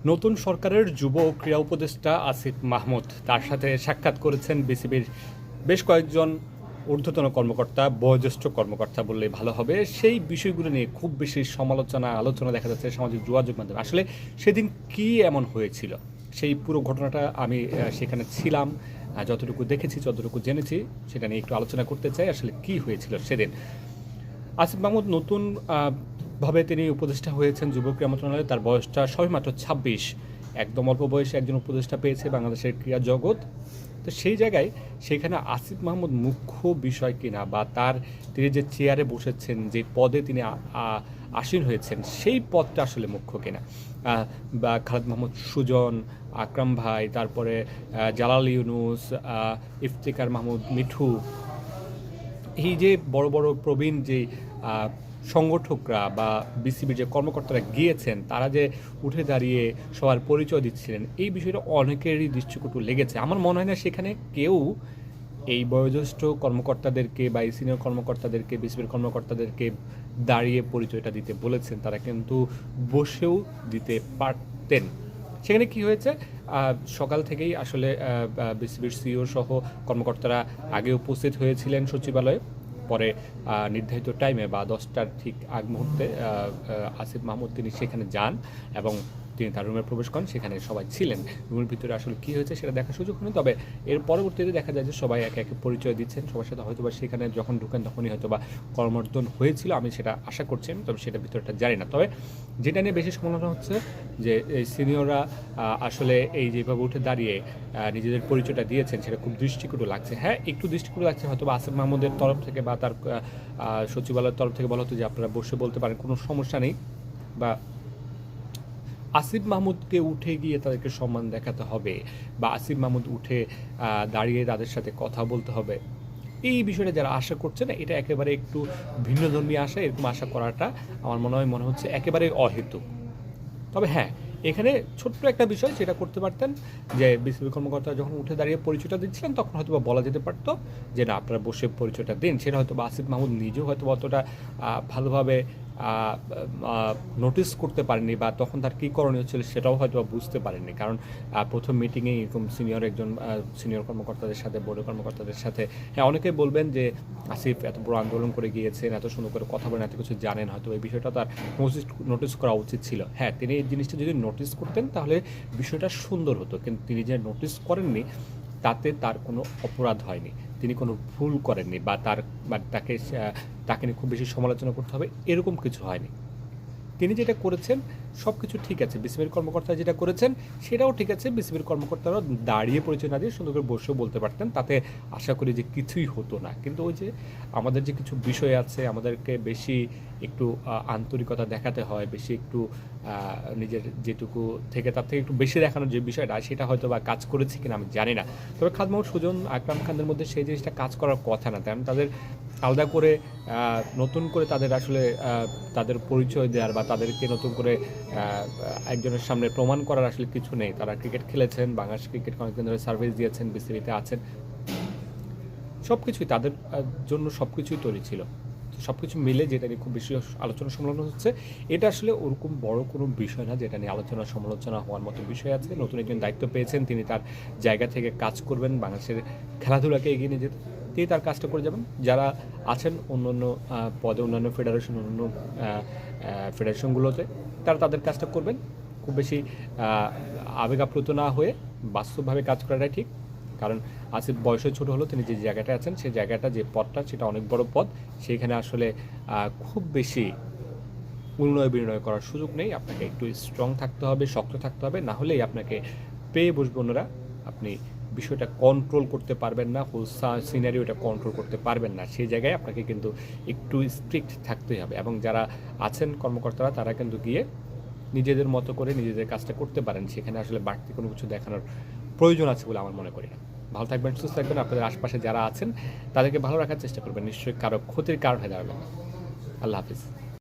নতুন সরকারের যুব ও ক্রীড়া উপদেষ্টা আসিফ মাহমুদ তার সাথে সাক্ষাৎ করেছেন বিসিবির বেশ কয়েকজন ঊর্ধ্বতন কর্মকর্তা, বয়োজ্যেষ্ঠ কর্মকর্তা বললেই ভালো হবে। সেই বিষয়গুলো নিয়ে খুব বেশি সমালোচনা, আলোচনা দেখা যাচ্ছে সামাজিক যোগাযোগ মাধ্যমে। আসলে সেদিন কি এমন হয়েছিল, সেই পুরো ঘটনাটা আমি সেখানে ছিলাম, যতটুকু দেখেছি, যতটুকু জেনেছি সেটা নিয়ে একটু আলোচনা করতে চাই। আসলে কি হয়েছিল সেদিন? আসিফ মাহমুদ নতুন ভাবে তিনি উপদেষ্টা হয়েছেন যুব ক্রীড়া মন্ত্রণালয়ে। তার বয়সটা সবেমাত্র ২৬। একদম অল্প বয়সে একজন উপদেষ্টা পেয়েছে বাংলাদেশের ক্রীড়া জগৎ। তো সেই জায়গায় সেখানে আসিফ মাহমুদ মুখ্য বিষয় কিনা, বা তিনি যে চেয়ারে বসেছেন, যে পদে তিনি আসীন হয়েছেন, সেই পদটা আসলে মুখ্য কিনা, বা খালেদ মাহমুদ সুজন, আকরাম ভাই, তারপরে জালাল ইউনুস, ইফতিকার মাহমুদ মিঠু, এই যে বড় বড় প্রবীণ যে সংগঠকরা বা বিসিবির যে কর্মকর্তারা গিয়েছেন, তারা যে উঠে দাঁড়িয়ে সবার পরিচয় দিচ্ছিলেন, এই বিষয়টা অনেকেরই দৃষ্টিকটু লেগেছে। আমার মনে হয় না সেখানে কেউ এই বয়োজ্যেষ্ঠ কর্মকর্তাদেরকে বা এই সিনিয়র কর্মকর্তাদেরকে, বিসিবির কর্মকর্তাদেরকে দাঁড়িয়ে পরিচয়টা দিতে বলেছেন। তারা কিন্তু বসেও দিতে পারতেন। সেখানে কি হয়েছে, সকাল থেকেই আসলে বিসিবির সিইও সহ কর্মকর্তারা আগে উপস্থিত হয়েছিলেন সচিবালয়ে। পরে নির্ধারিত টাইমে বা ১০টার ঠিক আগ মুহূর্তে আসিফ মাহমুদ তিনি সেখানে যান এবং তিনি তার রুমে প্রবেশ করেন। সেখানে সবাই ছিলেন। রুমের ভিতরে আসলে কী হয়েছে সেটা দেখার সুযোগ হয়নি। তবে এর পরবর্তীতে দেখা যায় যে সবাই একে একে পরিচয় দিচ্ছেন সবার সাথে। হয়তো বা সেখানে যখন ঢুকেন তখনই হয়তো বা করমর্দন হয়েছিল, আমি সেটা আশা করছি, তবে সেটা ভিতরটা জানি না। তবে যেটা নিয়ে বেশি সমালোচনা হচ্ছে যে এই সিনিয়ররা আসলে এই যেভাবে উঠে দাঁড়িয়ে নিজেদের পরিচয়টা দিয়েছেন, সেটা খুব দৃষ্টিকটু লাগছে। হ্যাঁ, একটু দৃষ্টিকটু লাগছে হয়তো বা আসিফ মাহমুদের তরফ থেকে বা তার সচিবালয়ের তরফ থেকে বলা হতো যে আপনারা বসে বলতে পারেন, কোনো সমস্যা নেই, বা আসিফ মাহমুদকে উঠে গিয়ে তাদেরকে সম্মান দেখাতে হবে, বা আসিফ মাহমুদ উঠে দাঁড়িয়ে তাদের সাথে কথা বলতে হবে। এই বিষয়টা যারা আশা করছে না, এটা একেবারে একটু ভিন্নধর্মী আশা। এরকম আশা করাটা আমার মনে হচ্ছে একেবারে অহেতুক। তবে হ্যাঁ, এখানে ছোট্ট একটা বিষয় যেটা করতে পারতেন, যে বিসিবি কর্মকর্তা যখন উঠে দাঁড়িয়ে পরিচয়টা দিচ্ছিলেন, তখন হয়তো বা বলা যেতে পারতো যে না, আপনারা বসে পরিচয়টা দিন। সেটা হয়তো বা আসিফ মাহমুদ নিজেও হয়তো অতটা ভালোভাবে নোটিস করতে পারেননি, বা তখন তার কী করণীয় ছিল সেটাও হয়তো বা বুঝতে পারেননি। কারণ প্রথম মিটিংয়েই এরকম সিনিয়র কর্মকর্তাদের সাথে, বোর্ডের কর্মকর্তাদের সাথে, হ্যাঁ, অনেকেই বলবেন যে আসিফ এত বড় আন্দোলন করে গিয়েছেন, এত সুন্দর করে কথা বলেন, এত কিছু জানেন, হয়তো এই বিষয়টা তার নোটিস করা উচিত ছিল। হ্যাঁ, তিনি এই জিনিসটা যদি নোটিস করতেন তাহলে বিষয়টা সুন্দর হতো, কিন্তু তিনি যে নোটিস করেননি তাতে তার কোনো অপরাধ হয়নি, তিনি কোনো ভুল করেননি, বা তাকে নিয়ে খুব বেশি সমালোচনা করতে হবে এরকম কিছু হয়নি। তিনি যেটা করেছেন সব কিছু ঠিক আছে। বিসিবির কর্মকর্তা যেটা করেছেন সেটাও ঠিক আছে। বিসিবির কর্মকর্তারা দাঁড়িয়ে পরিচয় না দিয়ে সুন্দর করে বসেও বলতে পারতেন, তাতে আশা করি যে কিছুই হতো না। কিন্তু ওই যে আমাদের যে কিছু বিষয় আছে, আমাদেরকে বেশি একটু আন্তরিকতা দেখাতে হয়, বেশি একটু নিজের যেটুকু থেকে তার থেকে একটু বেশি দেখানোর যে বিষয়টা, সেটা হয়তো বা কাজ করেছে কিনা আমি জানি না। তবে খালেদ মাহমুদ সুজন, আকরাম খানদের মধ্যে সেই জিনিসটা কাজ করার কথা না, কারণ তাদের আলাদা করে নতুন করে তাদের আসলে তাদের পরিচয় দেওয়ার, বা তাদেরকে নতুন করে একজনের সামনে প্রমাণ করার আসলে কিছু নেই। তারা ক্রিকেট খেলেছেন, বাংলাদেশ ক্রিকেটকে অনেকদিন ধরে সার্ভিস দিয়েছেন, বিসিবিতে আছেন, সব কিছুই তাদের জন্য সব কিছুই তৈরি ছিল। সব কিছু মিলে যেটা নিয়ে খুব বেশি আলোচনা সমালোচনা হচ্ছে, এটা আসলে ওরকম বড় কোনো বিষয় না যেটা নিয়ে আলোচনা সমালোচনা হওয়ার মতো বিষয় আছে। নতুন একজন দায়িত্ব পেয়েছেন, তিনি তার জায়গা থেকে কাজ করবেন, বাংলাদেশের খেলাধুলাকে এগিয়ে নিয়ে যেতে তিনি তার কাজটা করে যাবেন। যারা আছেন অন্য অন্য পদে, অন্যান্য ফেডারেশন, অন্যান্য ফেডারেশনগুলোতে, তারা তাদের কাজটা করবেন। খুব বেশি আবেগ আপ্লুত না হয়ে বাস্তবভাবে কাজ করাটাই ঠিক। কারণ আসিফ বয়সে ছোট হলেও তিনি যে জায়গাটা আছেন, সেই জায়গাটা, যে পদটা, সেটা অনেক বড় পদ। সেইখানে আসলে খুব বেশি উন্নয় বিনয় করার সুযোগ নেই। আপনাকে একটু স্ট্রং থাকতে হবে, শক্ত থাকতে হবে, না হলেই আপনাকে পেয়ে বসবে অন্যরা। আপনি বিষয়টা কন্ট্রোল করতে পারবেন না, হোল সিনারিওটা কন্ট্রোল করতে পারবেন না। সেই জায়গায় আপনাকে কিন্তু একটু স্ট্রিক্ট থাকতেই হবে, এবং যারা আছেন কর্মকর্তারা, তারা কিন্তু গিয়ে নিজেদের মতো করে নিজেদের কাজটা করতে পারেন। সেখানে আসলে বাড়তি কোনো কিছু দেখানোর প্রয়োজন আছে বলে আমার মনে করি না। ভালো থাকবেন, সুস্থ থাকবেন, আপনাদের আশপাশে যারা আছেন তাদেরকে ভালো রাখার চেষ্টা করবেন, নিশ্চয়ই কারো ক্ষতির কারণ হয়ে দাঁড়াবেন না। আল্লাহ হাফিজ।